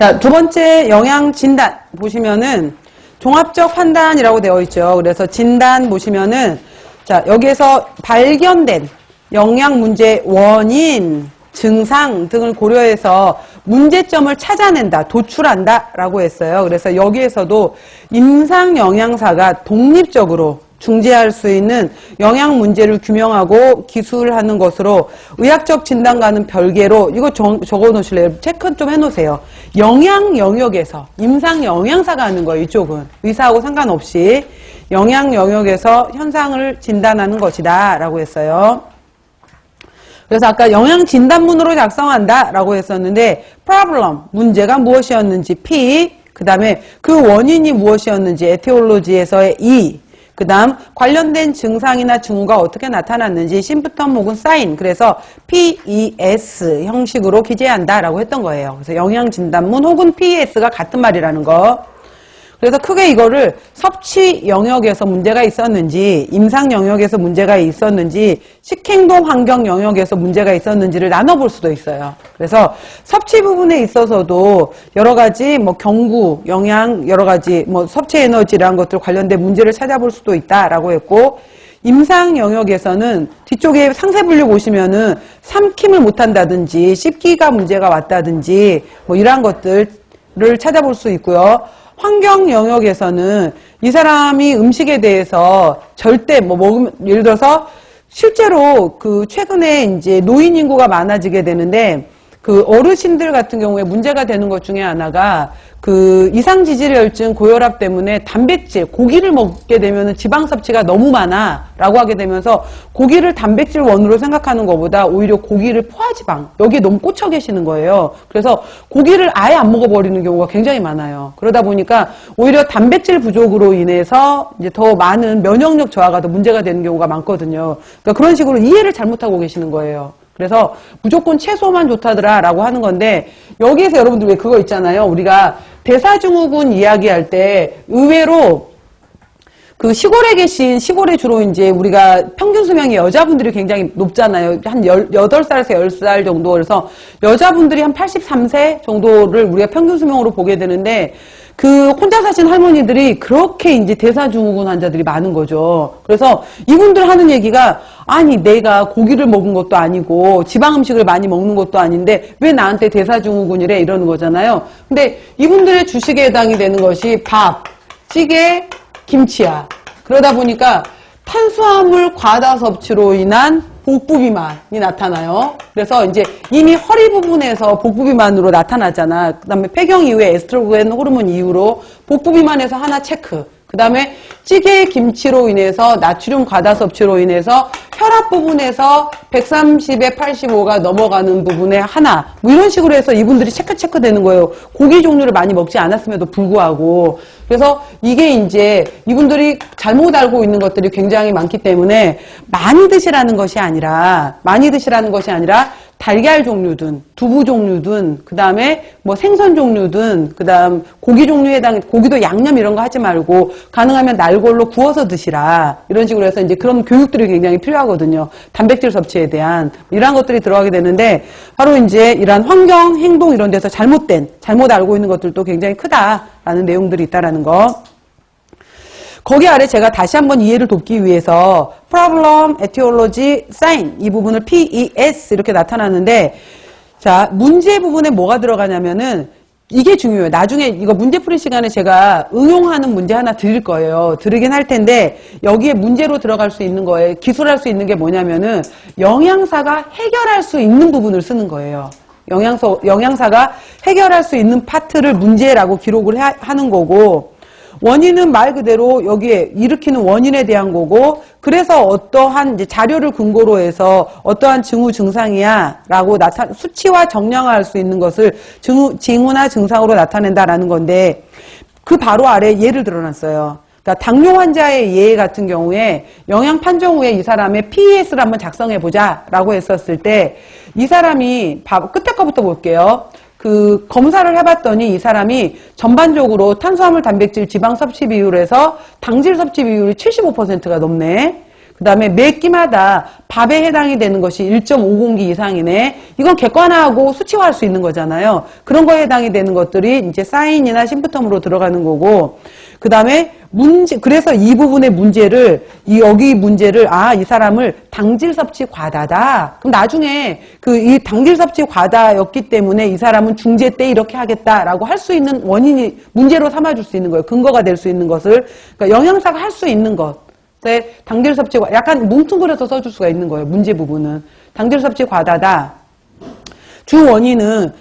자, 두 번째 영양 진단 보시면은 종합적 판단이라고 되어 있죠. 그래서 진단 보시면은 자, 여기에서 발견된 영양 문제 원인, 증상 등을 고려해서 문제점을 찾아낸다, 도출한다 라고 했어요. 그래서 여기에서도 임상 영양사가 독립적으로 중재할 수 있는 영양 문제를 규명하고 기술하는 것으로 의학적 진단과는 별개로 이거 적어 놓으실래요? 체크 좀 해놓으세요. 영양 영역에서 임상 영양사가 하는 거예요. 이쪽은 의사하고 상관없이 영양 영역에서 현상을 진단하는 것이다 라고 했어요. 그래서 아까 영양 진단문으로 작성한다 라고 했었는데 problem, 문제가 무엇이었는지 P, 그 다음에 그 원인이 무엇이었는지 에티올로지에서의 E, 그 다음 관련된 증상이나 징후가 어떻게 나타났는지 심부텀 혹은 사인, 그래서 PES 형식으로 기재한다 라고 했던 거예요. 그래서 영양진단문 혹은 PES가 같은 말이라는 거. 그래서 크게 이거를 섭취 영역에서 문제가 있었는지, 임상 영역에서 문제가 있었는지, 식행동 환경 영역에서 문제가 있었는지를 나눠볼 수도 있어요. 그래서 섭취 부분에 있어서도 여러 가지 뭐 경구, 영양, 여러 가지 뭐 섭취 에너지라는 것들 관련된 문제를 찾아볼 수도 있다라고 했고, 임상 영역에서는 뒤쪽에 상세 분류 보시면은 삼킴을 못한다든지, 씹기가 문제가 왔다든지, 뭐 이러한 것들을 찾아볼 수 있고요. 환경 영역에서는 이 사람이 음식에 대해서 절대 뭐 먹으면, 예를 들어서 실제로 그 최근에 이제 노인 인구가 많아지게 되는데 그 어르신들 같은 경우에 문제가 되는 것 중에 하나가 그 이상지질혈증 고혈압 때문에 단백질, 고기를 먹게 되면 지방 섭취가 너무 많아 라고 하게 되면서 고기를 단백질 원으로 생각하는 것보다 오히려 고기를 포화지방, 여기에 너무 꽂혀 계시는 거예요. 그래서 고기를 아예 안 먹어버리는 경우가 굉장히 많아요. 그러다 보니까 오히려 단백질 부족으로 인해서 이제 더 많은 면역력 저하가 더 문제가 되는 경우가 많거든요. 그러니까 그런 식으로 이해를 잘못하고 계시는 거예요. 그래서 무조건 채소만 좋다더라 라고 하는 건데, 여기에서 여러분들 왜 그거 있잖아요. 우리가 대사증후군 이야기할 때 의외로 그 시골에 계신, 시골에 주로 이제 우리가 평균 수명이 여자분들이 굉장히 높잖아요. 한 8살에서 10살 정도. 그래서 여자분들이 한 83세 정도를 우리가 평균 수명으로 보게 되는데, 그 혼자 사신 할머니들이 그렇게 이제 대사증후군 환자들이 많은 거죠. 그래서 이분들 하는 얘기가, 아니 내가 고기를 먹은 것도 아니고 지방 음식을 많이 먹는 것도 아닌데 왜 나한테 대사증후군이래 이러는 거잖아요. 근데 이분들의 주식에 해당이 되는 것이 밥, 찌개, 김치야. 그러다 보니까 탄수화물 과다 섭취로 인한 복부 비만이 나타나요. 그래서 이제 이미 허리 부분에서 복부 비만으로 나타나잖아. 그 다음에 폐경 이후에 에스트로겐 호르몬 이후로 복부 비만에서 하나 체크. 그 다음에 찌개 김치로 인해서 나트륨 과다 섭취로 인해서 혈압 부분에서 130에 85가 넘어가는 부분에 하나, 뭐 이런 식으로 해서 이분들이 체크 되는 거예요. 고기 종류를 많이 먹지 않았음에도 불구하고. 그래서 이게 이제 이분들이 잘못 알고 있는 것들이 굉장히 많기 때문에 많이 드시라는 것이 아니라 달걀 종류든 두부 종류든 그 다음에 뭐 생선 종류든 그 다음 고기 종류에 해당, 고기도 양념 이런 거 하지 말고 가능하면 날골로 구워서 드시라, 이런 식으로 해서 이제 그런 교육들이 굉장히 필요하거든요. 단백질 섭취에 대한 이러한 것들이 들어가게 되는데, 바로 이제 이러한 환경, 행동 이런 데서 잘못 알고 있는 것들도 굉장히 크다라는 내용들이 있다라는 거. 거기 아래 제가 다시 한번 이해를 돕기 위해서 problem, etiology, sign 이 부분을 PES 이렇게 나타나는데, 자, 문제 부분에 뭐가 들어가냐면은 이게 중요해요. 나중에 이거 문제 풀이 시간에 제가 응용하는 문제 하나 드릴 거예요. 드리긴 할 텐데 여기에 문제로 들어갈 수 있는 거에 기술할 수 있는 게 뭐냐면은 영양사가 해결할 수 있는 부분을 쓰는 거예요. 영양사가 해결할 수 있는 파트를 문제라고 기록을 하는 거고, 원인은 말 그대로 여기에 일으키는 원인에 대한 거고, 그래서 어떠한 이제 자료를 근거로 해서 어떠한 징후 증상이야 라고 수치와 정량화할 수 있는 것을 징후나 증상으로 나타낸다라는 건데, 그 바로 아래 예를 들어놨어요. 그러니까 당뇨 환자의 예 같은 경우에 영양 판정 후에 이 사람의 PES를 한번 작성해 보자 라고 했었을 때, 이 사람이 끝에 거부터 볼게요. 그 검사를 해봤더니 이 사람이 전반적으로 탄수화물, 단백질, 지방 섭취 비율에서 당질 섭취 비율이 75%가 넘네. 그 다음에 매 끼마다 밥에 해당이 되는 것이 1.5공기 이상이네. 이건 객관화하고 수치화할 수 있는 거잖아요. 그런 거에 해당이 되는 것들이 이제 사인이나 심부텀으로 들어가는 거고, 그 다음에 문제, 그래서 이 부분의 문제를, 여기 문제를, 이 사람을 당질 섭취 과다다. 그럼 나중에 이 당질 섭취 과다였기 때문에 이 사람은 중재 때 이렇게 하겠다라고 할 수 있는 원인이 문제로 삼아줄 수 있는 거예요. 근거가 될 수 있는 것을. 그러니까 영양사가 할 수 있는 것. 당질 섭취, 약간 뭉뚱그려서 써줄 수가 있는 거예요. 문제 부분은. 당질 섭취 과다다. 주 원인은